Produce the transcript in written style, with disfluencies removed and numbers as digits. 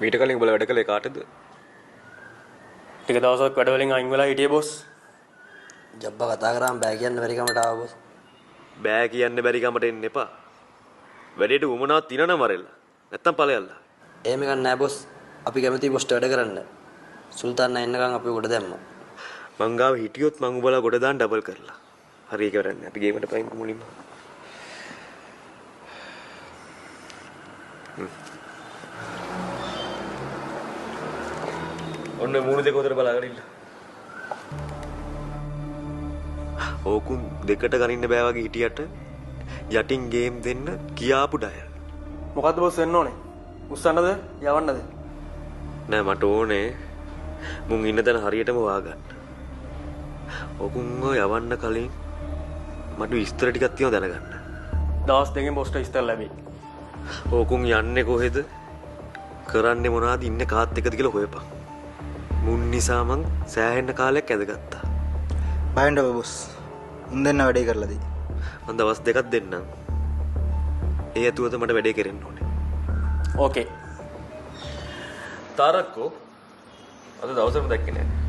මීට කලින් උඹලා වැඩ කළේ කාටද? ටික දවසක් වැඩ වලින් අයින් වෙලා හිටියේ බොස්. ජබ්බා කතා කරාම බෑ කියන්න බැරි කමට ආවා බොස්. බෑ කියන්න බැරි කමට එන්න එපා. වැඩේට උමනාවක් තියනනම් වරෙල්ලා. නැත්තම් ඵලයල්ලා. එහෙම ගන්න නෑ බොස්. අපි කැමති බොස්ට වැඩ කරන්න. සුල්තාන් එන්නකම් අපි උඩ දැම්මා. මං ගාව හිටියොත් මං උඹලා ගොඩ දාන්න ඩබල් කරලා. හරි ඒක කරන්නේ. අපි ගේමට පයින් මුලින්ම. ඔන්න මූණ දෙක උතර බලාගෙන ඉන්න. ඕකුන් දෙකට ගනින්න බෑ වගේ හිටියට යටින් ගේම් දෙන්න කියාපු ඩයල්. මොකද්ද බොස් වෙන්න ඕනේ? උස්සන්නද? යවන්නද? නෑ මට ඕනේ මුන් ඉන්න තැන හරියටම වාගන්න. ඕකුන්ව යවන්න කලින් මට විස්තර ටිකක් තියෙනවා දැනගන්න. දවස් දෙකකින් බොස්ට විස්තර ලැබෙයි. ඕකුන් යන්නේ කොහෙද? කරන්නේ මොනවද? ඉන්නේ කාත් එකද කියලා හොයපන්. මුන් නිසා මං සෑහෙන්න කාලයක් ඇදගත්තා. Bind boss. උන් දෙන්න වැඩේ කරලා දී. මං දවස් දෙකක් දෙන්නම්. ඒ ඇතුළත මට වැඩේ කරන්න ඕනේ. ඕකේ. තාරක්කෝ අද දවසම දැක්කේ නෑ.